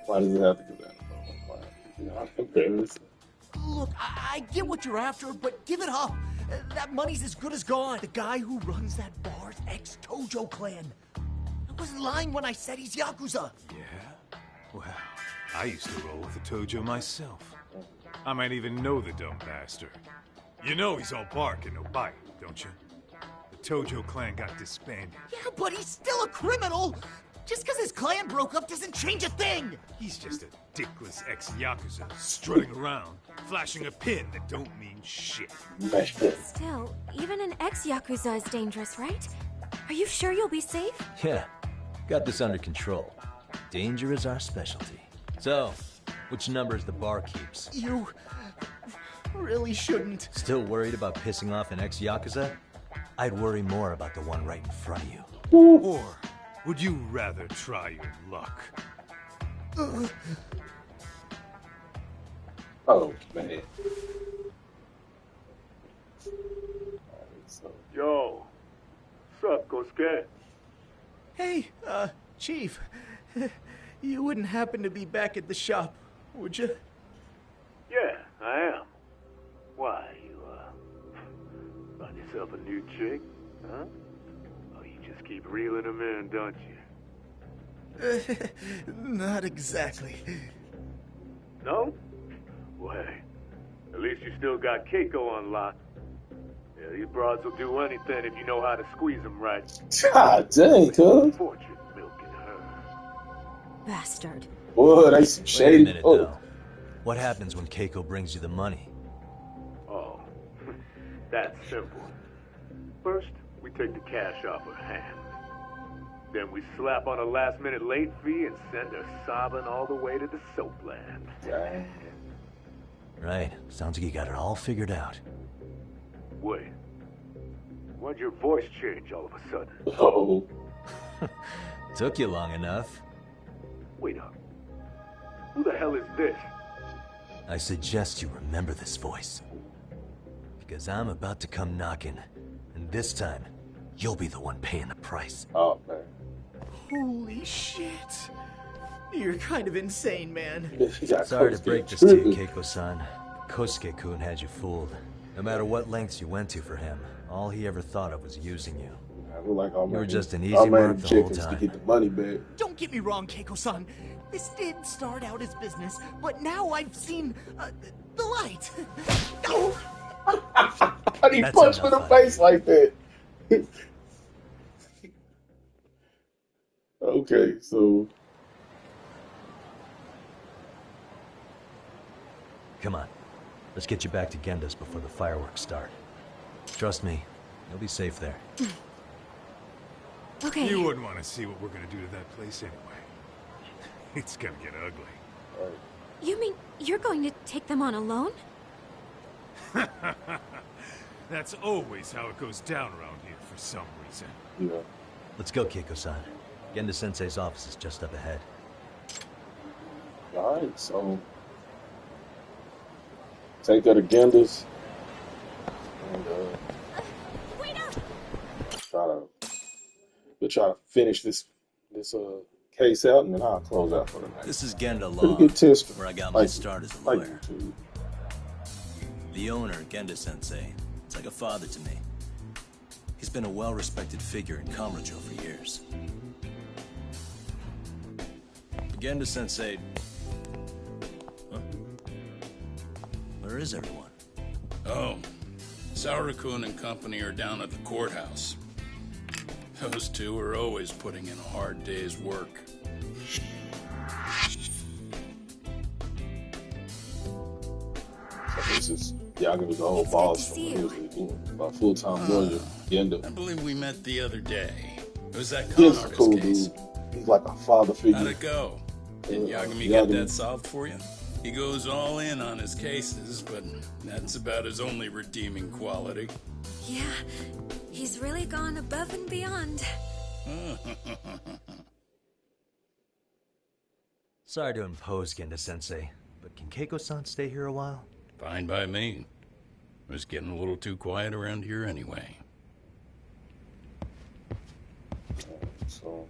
Why does it have to go down? Not embarrassing. Look, I get what you're after, but give it up. That money's as good as gone. The guy who runs that bar's ex-Tojo clan. I wasn't lying when I said he's Yakuza. Yeah? Well, I used to roll with the Tojo myself. I might even know the dumb bastard. You know he's all bark and no bite, don't you? The Tojo clan got disbanded. Yeah, but he's still a criminal. Just because his clan broke up doesn't change a thing. He's just a dickless ex-Yakuza strutting around, flashing a pin that don't mean shit. Still, even an ex-Yakuza is dangerous, right? Are you sure you'll be safe? Yeah, got this under control. Danger is our specialty. So, which numbers the bar keeps? You really shouldn't. Still worried about pissing off an ex-Yakuza? I'd worry more about the one right in front of you. Or would you rather try your luck? Oh, man. Yo, what's up, Kosuke? Hey, Chief. You wouldn't happen to be back at the shop, would you? Yeah, I am. Why, you, find yourself a new chick, huh? Oh, you just keep reeling them in, don't you? Not exactly. No? Well, hey, at least you still got Keiko on lock. Yeah, these broads will do anything if you know how to squeeze them right. God dang, cuz. Fortune milking her. Bastard. Boy, they some Wait shady. a minute, though. What happens when Keiko brings you the money? Oh, that's simple. First, we take the cash off her hand. Then we slap on a last-minute late fee and send her sobbing all the way to the soapland. Dang. Right, sounds like you got it all figured out. Wait. Why'd your voice change all of a sudden? Oh. Took you long enough. Wait up. Who the hell is this? I suggest you remember this voice. Because I'm about to come knocking, and this time, you'll be the one paying the price. Oh, man. Holy shit. You're kind of insane, man. Sorry to break this to you, Keiko-san. Kosuke-kun had you fooled. No matter what lengths you went to for him, all he ever thought of was using you. I look like all You were my just an easy all mark the whole chickens to time. get the money back. Don't get me wrong, Keiko-san. This did start out as business, but now I've seen the light. How do you punch me in the face like that? Okay, so Come on. Let's get you back to Genda's before the fireworks start. Trust me, you'll be safe there. Okay. You wouldn't want to see what we're gonna do to that place anyway. It's gonna get ugly. You mean you're going to take them on alone? That's always how it goes down around here for some reason. yeah. Let's go, Keiko-san. Genda-sensei's office is just up ahead. All right, so take her to Genda's and try to finish this case out, and then I'll close out for the night. This is Genda Pretty Law, good test, where I got my start as a like lawyer. YouTube. The owner, Genda-sensei, is like a father to me. He's been a well-respected figure in Kamurocho for years. Genda-sensei... Huh? Where is everyone? Oh, Saurakun and company are down at the courthouse. Those two are always putting in a hard day's work. So this is Yakuza's old boss from when he was a full-time lawyer. Genda. I believe we met the other day. It was that con He's a artist cool case. dude. He's like a father figure. How'd it go? Did Yagami get that solved for you? He goes all in on his cases, but that's about his only redeeming quality. Yeah, he's really gone above and beyond. Sorry to impose, Genda-sensei, but can Keiko-san stay here a while? Fine by me. It was getting a little too quiet around here anyway. So,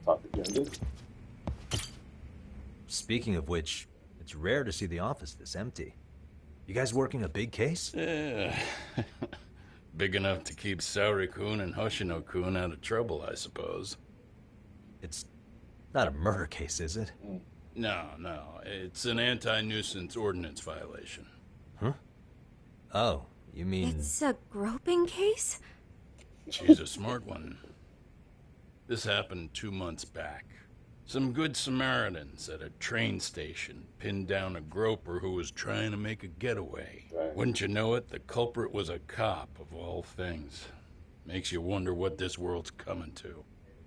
talk to Genda. Speaking of which, it's rare to see the office this empty. You guys working a big case? Yeah. Big enough to keep Saori-kun and Hoshino-kun out of trouble, I suppose. It's not a murder case, is it? No. It's an anti-nuisance ordinance violation. Huh? Oh, you mean... It's a groping case? She's a smart one. This happened 2 months back. Some good Samaritans at a train station pinned down a groper who was trying to make a getaway. Right. Wouldn't you know it, the culprit was a cop, of all things. Makes you wonder what this world's coming to.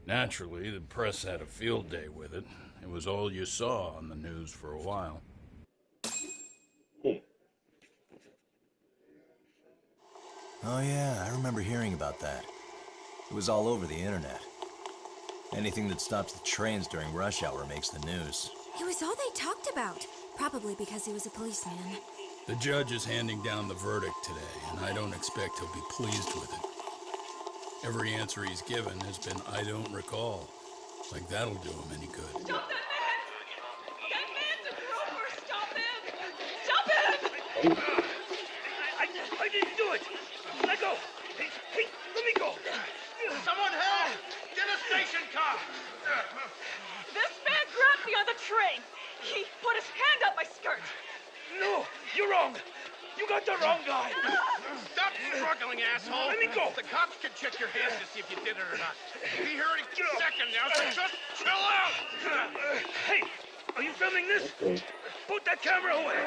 Naturally, the press had a field day with it. It was all you saw on the news for a while. Oh yeah, I remember hearing about that. It was all over the internet. Anything that stops the trains during rush hour makes the news. It was all they talked about. Probably because he was a policeman. The judge is handing down the verdict today, and I don't expect he'll be pleased with it. Every answer he's given has been, I don't recall. Like that'll do him any good. Stop that man! That man's a groper! Stop him! Stop him! I didn't do it! Let go! Hey, let me go! Someone help! Get a station car! This man grabbed me on the train! He put his hand up my skirt! No, you're wrong! You got the wrong guy! Stop struggling, asshole! Let me go! The cops can check your hands to see if you did it or not. Be here any second now, so just chill out! Hey, are you filming this? Okay. Put that camera away!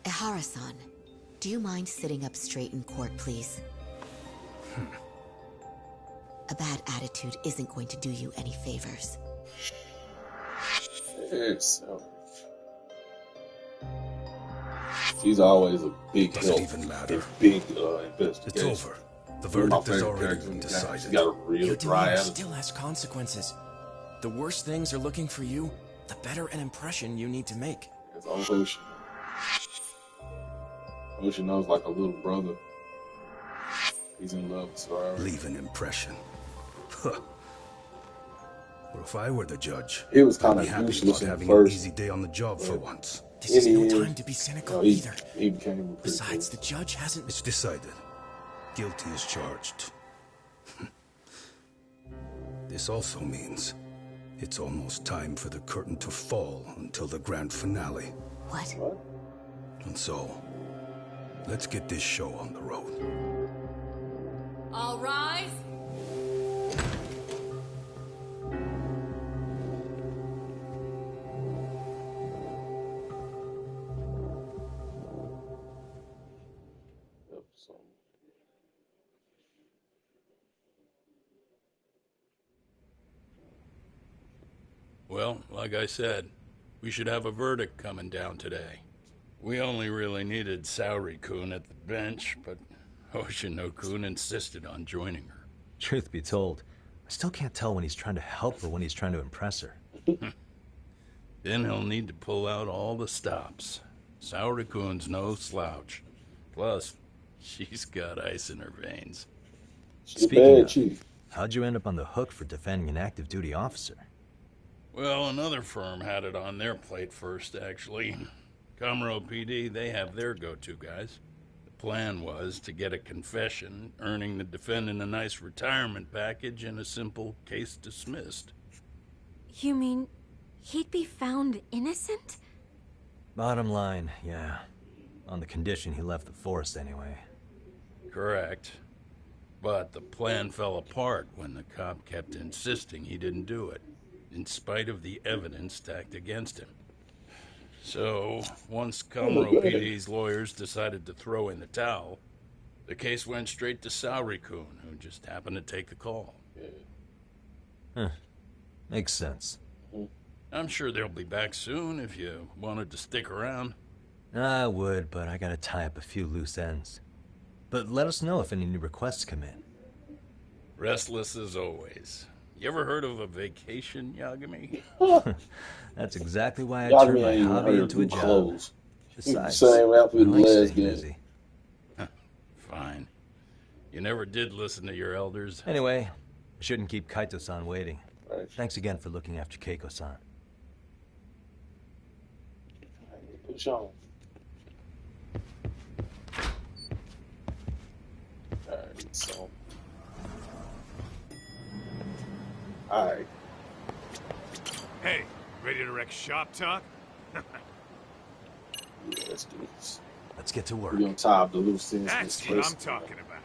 Ehara-san, do you mind sitting up straight in court, please? A bad attitude isn't going to do you any favors. Yes. She's always a big Does it help even matter? in big investigation. It's over. The One of my verdict has favorite already characters been in the game. decided. She got a real Your dry demeanor attitude. still has consequences. The worse things are looking for you, the better an impression you need to make. It's all Ocean. Ocean knows like a little brother. He's in love with Star. Leave an impression. Huh. Well, if I were the judge, He was I'd kinda be happy useless about in having first, an easy day on the job for once. This is no In the time end, to be cynical he either. became Besides, the judge hasn't... It's decided. Guilty is charged. This also means it's almost time for the curtain to fall until the grand finale. What? And so, let's get this show on the road. All rise. Well, like I said, we should have a verdict coming down today. We only really needed Saori-kun at the bench, but Hoshino-kun insisted on joining her. Truth be told, I still can't tell when he's trying to help or when he's trying to impress her. Then he'll need to pull out all the stops. Saori-kun's no slouch. Plus, she's got ice in her veins. Speaking of, how'd you end up on the hook for defending an active duty officer? Well, another firm had it on their plate first, actually. Comro PD, they have their go-to guys. The plan was to get a confession, earning the defendant a nice retirement package and a simple case dismissed. You mean he'd be found innocent? Bottom line, yeah. On the condition he left the force anyway. Correct. But the plan fell apart when the cop kept insisting he didn't do it, in spite of the evidence stacked against him. So, once Comro PD's lawyers decided to throw in the towel, the case went straight to Saori-kun, who just happened to take the call. Huh. Makes sense. I'm sure they'll be back soon if you wanted to stick around. I would, but I gotta tie up a few loose ends. But let us know if any new requests come in. Restless as always. You ever heard of a vacation, Yagami? That's exactly why I Yagami turned my ain't even hobby heard into a of job. clothes. Besides, Same I outfit like last staying game. busy. Fine. You never did listen to your elders. Anyway, I shouldn't keep Kaito-san waiting. Right. Thanks again for looking after Keiko-san. Put you on. Alright, so. Alright. Hey, ready to wreck shop talk? Yeah, let's do this. Let's get to work. We're gonna tie up the loose ends. That's what I'm talking about.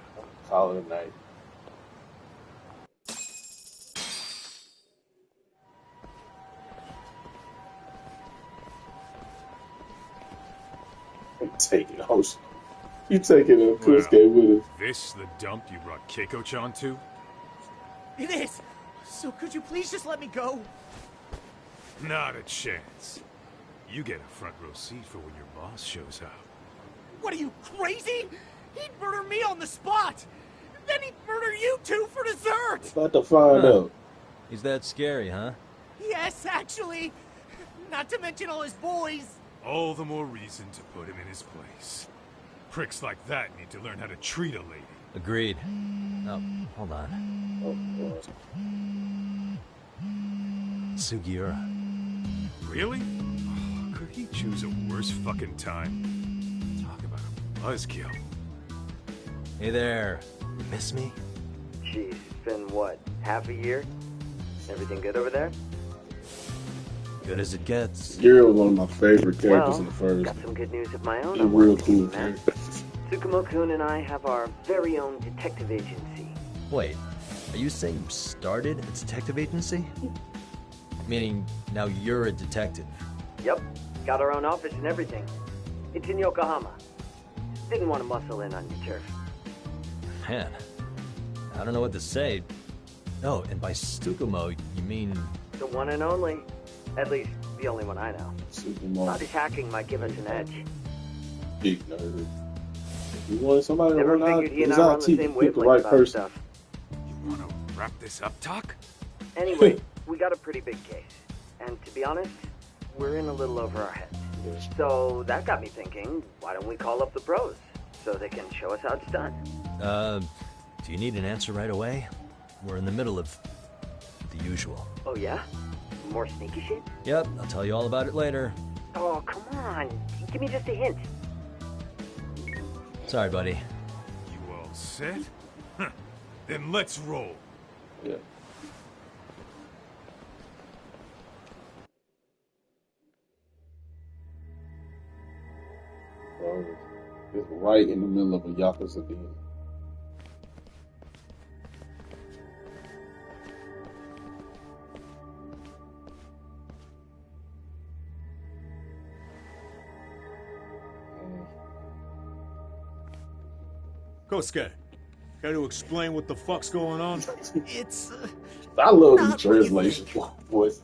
Call it a night. Take it, host. You taking a Kusuke with us. This the dump you brought Keiko-chan to? It is! So could you please just let me go? Not a chance. You get a front row seat for when your boss shows up. What are you, crazy? He'd murder me on the spot! Then he'd murder you two for dessert! About to find out. He's that scary, huh? Yes, actually. Not to mention all his boys. All the more reason to put him in his place. Pricks like that need to learn how to treat a lady. Agreed. Oh, hold on. Sugiura. Really? Oh, could he choose a worse fucking time? Talk about a buzzkill. Hey there. You miss me? Jeez, it's been what, half a year? Everything good over there? Good as it gets. Gary was one of my favorite characters in the first. Got some good news of my own. He's a real cool character. Tsukumo-kun and I have our very own detective agency. Wait, are you saying you started a detective agency? Meaning, now you're a detective? Yep, got our own office and everything. It's in Yokohama. Didn't want to muscle in on your turf. Man, I don't know what to say. Oh, and by Tsukumo, you mean... The one and only. At least, the only one I know. Tsukumo. Thought his hacking might give us an edge. Big nerd. You wanted somebody to Never run out figured he and his I were on IT, the same pick the wavelength right about person. stuff. You wanna wrap this up, Doc? Anyway, we got a pretty big case. And to be honest, we're in a little over our heads. So that got me thinking, why don't we call up the pros? So they can show us how it's done. Do you need an answer right away? We're in the middle of the usual. Oh yeah? More sneaky shit? Yep, I'll tell you all about it later. Oh, come on. Give me just a hint. Sorry, buddy. You all set? Huh. Then let's roll. Yeah. Bro, it's right in the middle of a Yakuza den. Kosuke, can you explain what the fuck's going on? It's... I love these translations.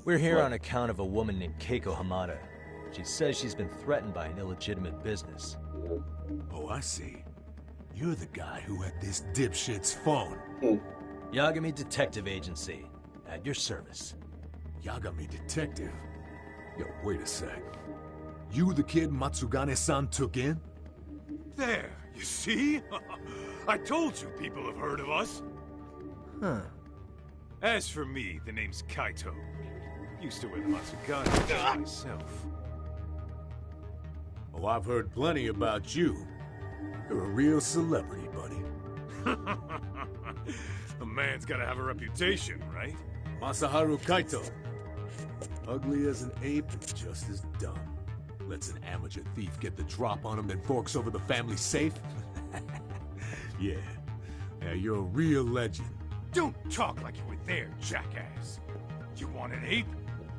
We're here on account of a woman named Keiko Hamada. She says she's been threatened by an illegitimate business. Oh, I see. You're the guy who had this dipshit's phone. Yagami Detective Agency. At your service. Yagami Detective? Yo, wait a sec. You the kid Matsugane-san took in? There, you see? I told you people have heard of us. Huh. As for me, the name's Kaito. Used to wear the Matsugane myself. Oh, I've heard plenty about you. You're a real celebrity, buddy. A man's gotta have a reputation, right? Masaharu Kaito. Ugly as an ape and just as dumb. Lets an amateur thief get the drop on him, then forks over the family safe. Yeah, you're a real legend. Don't talk like you were there, jackass. You want an ape?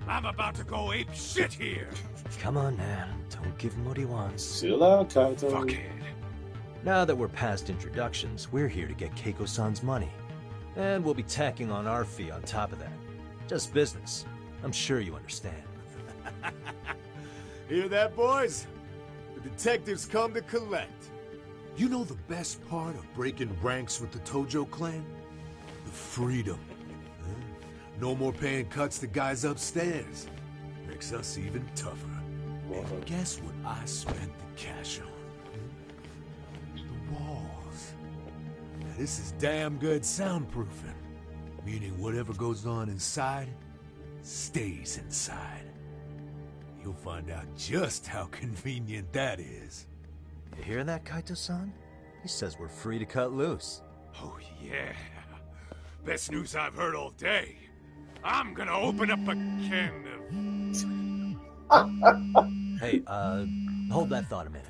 I'm about to go ape shit here. Come on, man. Don't give him what he wants. Chill out, Kaito. Fuckhead. Now that we're past introductions, we're here to get Keiko-san's money. And we'll be tacking on our fee on top of that. Just business. I'm sure you understand. Hear that, boys? The detectives come to collect. You know the best part of breaking ranks with the Tojo clan? The freedom. Huh? No more paying cuts to guys upstairs. Makes us even tougher. And guess what I spent the cash on? The walls. Now, this is damn good soundproofing. Meaning whatever goes on inside, stays inside. You'll find out just how convenient that is. You hear that, Kaito-san? He says we're free to cut loose. Oh, yeah. Best news I've heard all day. I'm gonna open up a can of... Hey, hold that thought a minute.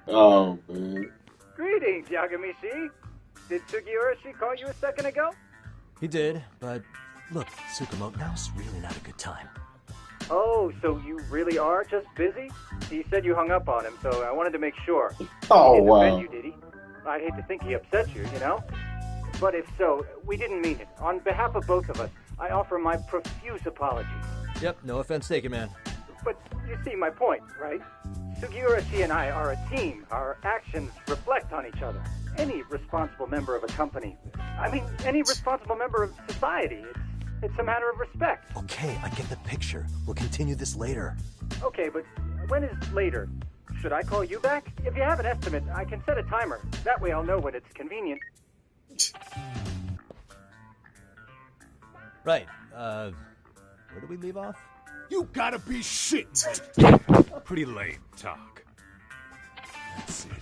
Oh, man. Greetings, Yagami-shi. Did Sugiura-shi call you a second ago? He did, but look, Tsukumo, now's really not a good time. Oh, so you really are just busy? He said you hung up on him, so I wanted to make sure. Oh, He didn't wow. offend you, did he? I'd hate to think he upset you, you know? But if so, we didn't mean it. On behalf of both of us, I offer my profuse apologies. Yep, no offense taken, man. But you see my point, right? Sugiura-shi and I are a team. Our actions reflect on each other. Any responsible member of a company, I mean, any responsible member of society, it's a matter of respect. Okay, I get the picture. We'll continue this later. Okay, but when is later? Should I call you back? If you have an estimate, I can set a timer. That way I'll know when it's convenient. Right, where do we leave off? You gotta be shit! Pretty lame talk. That's it.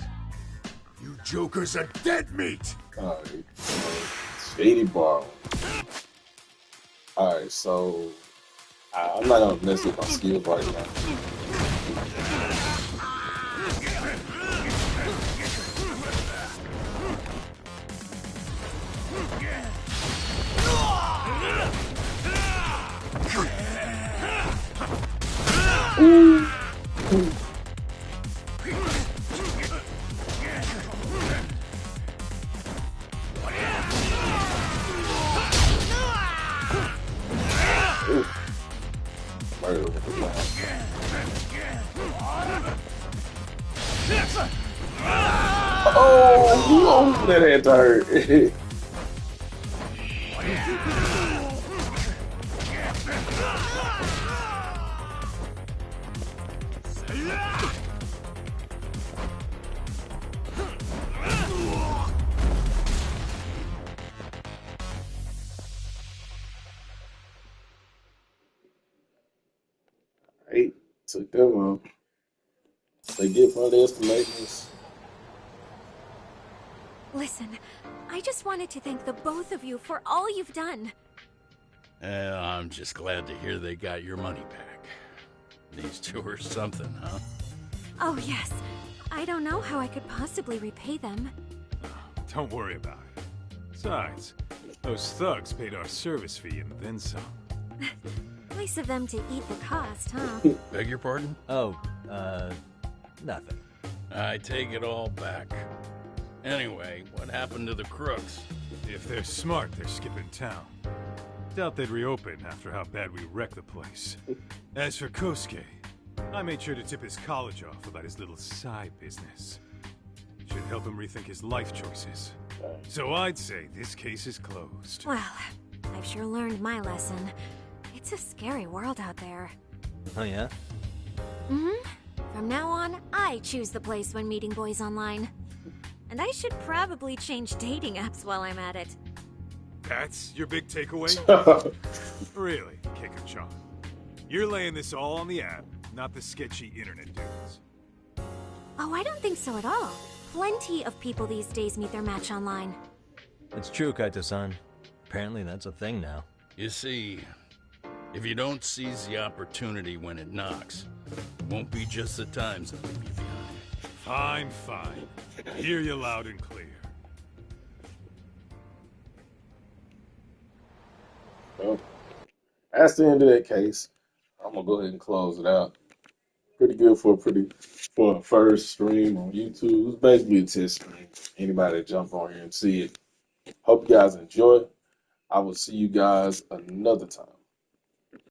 You jokers are dead meat! Alright. Shady bar. Alright, so I'm not gonna mess with my skills right now. Ooh. Murder with the oh, that had to hurt. Hey, took them out. They get for the estimations. Listen, I just wanted to thank the both of you for all you've done. I'm just glad to hear they got your money back. These two are something, huh? Oh, yes. I don't know how I could possibly repay them. Don't worry about it. Besides, those thugs paid our service fee and then some. Nice of them to eat the cost, huh? Beg your pardon? Oh, nothing. I take it all back. Anyway, what happened to the crooks? If they're smart, they're skipping town. Doubt they'd reopen after how bad we wrecked the place. As for Kosuke, I made sure to tip his college off about his little side business. Should help him rethink his life choices. So I'd say this case is closed. Well, I've sure learned my lesson. It's a scary world out there. Oh, yeah? Mm-hmm. From now on, I choose the place when meeting boys online. And I should probably change dating apps while I'm at it. That's your big takeaway? Really, Keiko-chan? You're laying this all on the app, not the sketchy internet dudes. Oh, I don't think so at all. Plenty of people these days meet their match online. It's true, Kaito-san. Apparently that's a thing now. You see, if you don't seize the opportunity when it knocks, it won't be just the times that leave you behind. Fine, fine. Hear you loud and clear. Well, that's the end of that case. I'm gonna go ahead and close it out. Pretty good for a first stream on YouTube. It's basically a test stream. Anybody that jump on here and see it. Hope you guys enjoy. I will see you guys another time.